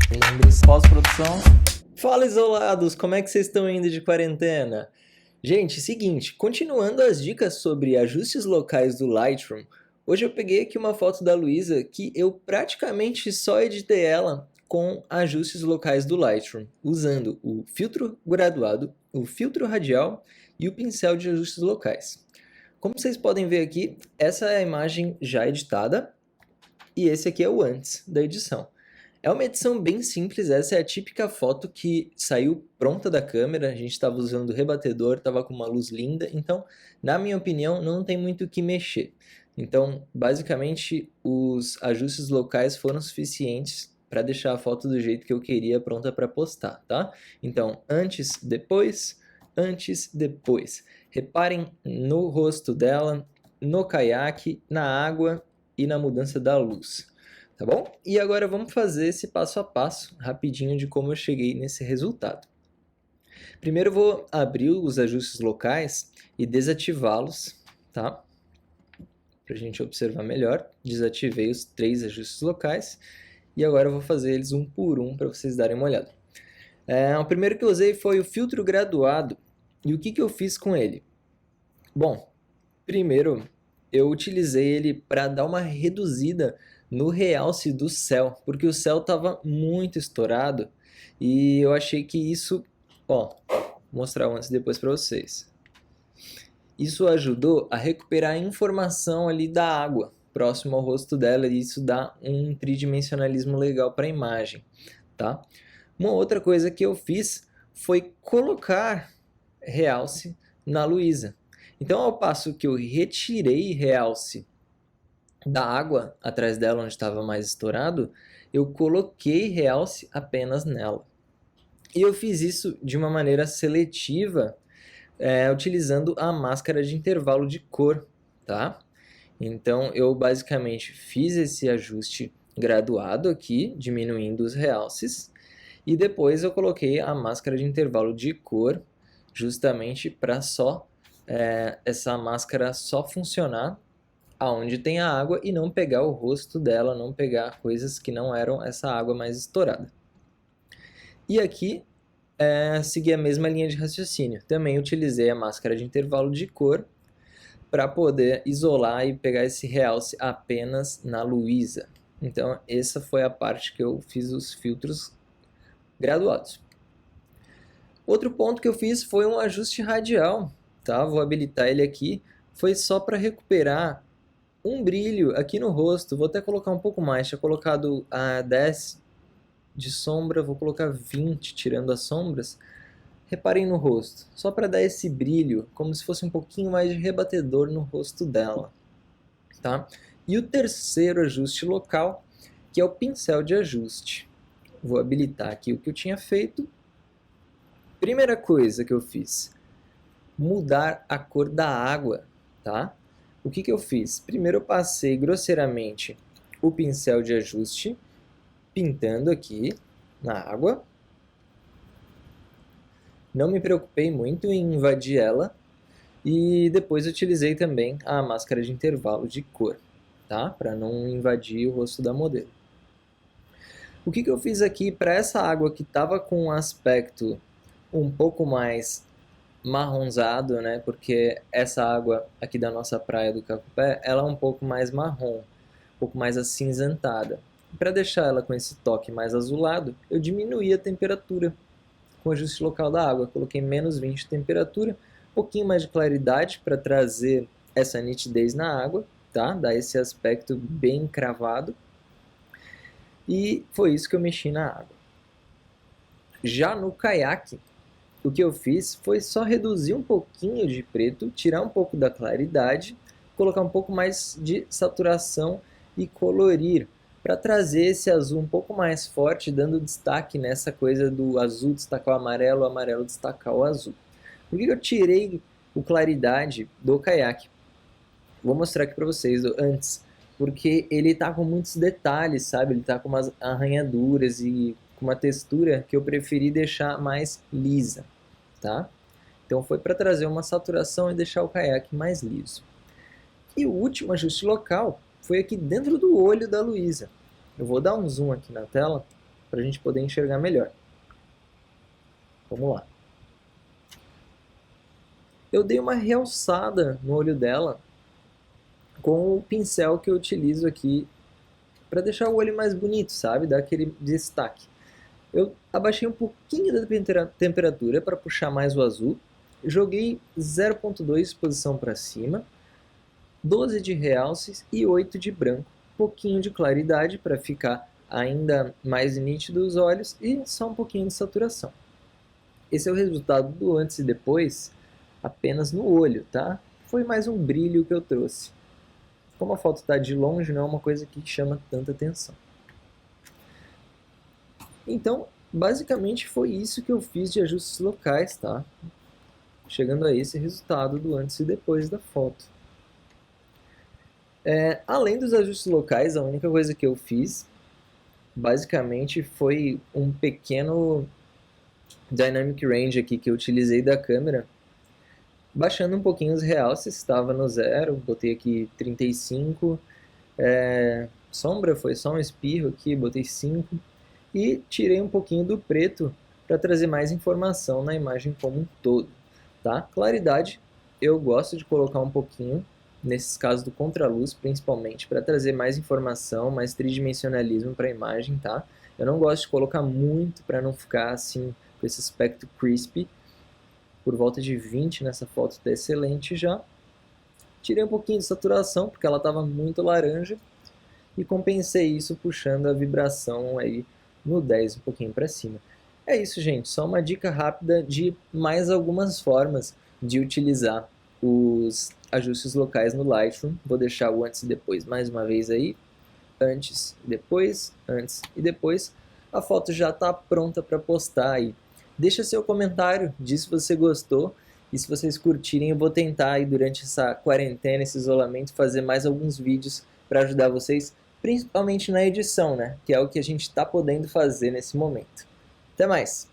Lembre-se, pós-produção. Fala, isolados! Como é que vocês estão indo de quarentena? Gente, seguinte, continuando as dicas sobre ajustes locais do Lightroom, hoje eu peguei aqui uma foto da Luísa que eu praticamente só editei ela com ajustes locais do Lightroom, usando o filtro graduado, o filtro radial e o pincel de ajustes locais. Como vocês podem ver aqui, essa é a imagem já editada e esse aqui é o antes da edição. É uma edição bem simples, essa é a típica foto que saiu pronta da câmera, a gente estava usando o rebatedor, estava com uma luz linda, então, na minha opinião, não tem muito o que mexer. Então, basicamente, os ajustes locais foram suficientes para deixar a foto do jeito que eu queria pronta para postar, tá? Então, antes, depois. Reparem no rosto dela, no caiaque, na água e na mudança da luz. Tá bom? E agora vamos fazer esse passo a passo rapidinho de como eu cheguei nesse resultado. Primeiro eu vou abrir os ajustes locais e desativá-los, tá? Para a gente observar melhor. Desativei os 3 ajustes locais e agora eu vou fazer eles um por um para vocês darem uma olhada. O primeiro que eu usei foi o filtro graduado. E o que eu fiz com ele? Bom, primeiro eu utilizei ele para dar uma reduzida no realce do céu, porque o céu estava muito estourado e eu achei que isso, ó, vou mostrar antes e depois para vocês. Isso ajudou a recuperar a informação ali da água próximo ao rosto dela e isso dá um tridimensionalismo legal para a imagem, tá? Uma outra coisa que eu fiz foi colocar realce na Luísa. Então, ao passo que eu retirei realce da água atrás dela, onde estava mais estourado, eu coloquei realce apenas nela. E eu fiz isso de uma maneira seletiva, utilizando a máscara de intervalo de cor, tá? Então, eu basicamente fiz esse ajuste graduado aqui, diminuindo os realces, e depois eu coloquei a máscara de intervalo de cor, justamente para essa máscara só funcionar aonde tem a água e não pegar o rosto dela, não pegar coisas que não eram essa água mais estourada. E aqui, segui a mesma linha de raciocínio. Também utilizei a máscara de intervalo de cor para poder isolar e pegar esse realce apenas na Luísa. Então, essa foi a parte que eu fiz os filtros graduados. Outro ponto que eu fiz foi um ajuste radial, tá? Vou habilitar ele aqui. Foi só para recuperar um brilho aqui no rosto. Vou até colocar um pouco mais. Tinha colocado a 10 de sombra, vou colocar 20 tirando as sombras. Reparem no rosto, só para dar esse brilho, como se fosse um pouquinho mais de rebatedor no rosto dela, tá? E o terceiro ajuste local, que é o pincel de ajuste. Vou habilitar aqui o que eu tinha feito. Primeira coisa que eu fiz, mudar a cor da água, tá? O que eu fiz? Primeiro eu passei grosseiramente o pincel de ajuste, pintando aqui na água. Não me preocupei muito em invadir ela. E depois utilizei também a máscara de intervalo de cor, tá? Para não invadir o rosto da modelo. O que eu fiz aqui para essa água que estava com um aspecto um pouco mais marronzado, né? Porque essa água aqui da nossa praia do Cacupé, ela é um pouco mais marrom, um pouco mais acinzentada. Para deixar ela com esse toque mais azulado, eu diminuí a temperatura com o ajuste local da água. Coloquei menos 20 de temperatura, um pouquinho mais de claridade para trazer essa nitidez na água, tá? Dar esse aspecto bem cravado. E foi isso que eu mexi na água. Já no caiaque, o que eu fiz foi só reduzir um pouquinho de preto, tirar um pouco da claridade, colocar um pouco mais de saturação e colorir, para trazer esse azul um pouco mais forte, dando destaque nessa coisa do azul destacar o amarelo destacar o azul. Por que eu tirei o claridade do caiaque? Vou mostrar aqui para vocês antes, porque ele tá com muitos detalhes, sabe? Ele tá com umas arranhaduras e com uma textura que eu preferi deixar mais lisa, tá? Então foi para trazer uma saturação e deixar o caiaque mais liso. E o último ajuste local foi aqui dentro do olho da Luísa. Eu vou dar um zoom aqui na tela para a gente poder enxergar melhor. Vamos lá. Eu dei uma realçada no olho dela com o pincel que eu utilizo aqui para deixar o olho mais bonito, sabe? Dar aquele destaque. Eu abaixei um pouquinho da temperatura para puxar mais o azul, joguei 0.2 exposição para cima, 12 de realces e 8 de branco, um pouquinho de claridade para ficar ainda mais nítido os olhos e só um pouquinho de saturação. Esse é o resultado do antes e depois, apenas no olho, tá? Foi mais um brilho que eu trouxe. Como a foto está de longe, não é uma coisa que chama tanta atenção. Então, basicamente foi isso que eu fiz de ajustes locais, tá? Chegando a esse resultado do antes e depois da foto. Além dos ajustes locais, a única coisa que eu fiz, basicamente, foi um pequeno Dynamic Range aqui que eu utilizei da câmera, baixando um pouquinho os realces, estava no 0, botei aqui 35, sombra foi só um espirro aqui, botei 5, e tirei um pouquinho do preto para trazer mais informação na imagem como um todo. Tá? Claridade, eu gosto de colocar um pouquinho, nesses casos do contraluz principalmente, para trazer mais informação, mais tridimensionalismo para a imagem. Tá? Eu não gosto de colocar muito para não ficar assim com esse aspecto crispy. Por volta de 20 nessa foto está excelente já. Tirei um pouquinho de saturação porque ela estava muito laranja e compensei isso puxando a vibração aí no 10 um pouquinho para cima. É isso, gente, só uma dica rápida de mais algumas formas de utilizar os ajustes locais no Lightroom. Vou deixar o antes e depois mais uma vez aí. Antes e depois. A foto já está pronta para postar aí. Deixa seu comentário, diz se você gostou. E se vocês curtirem, eu vou tentar aí durante essa quarentena, esse isolamento, fazer mais alguns vídeos para ajudar vocês, principalmente na edição, né? Que é o que a gente está podendo fazer nesse momento. Até mais!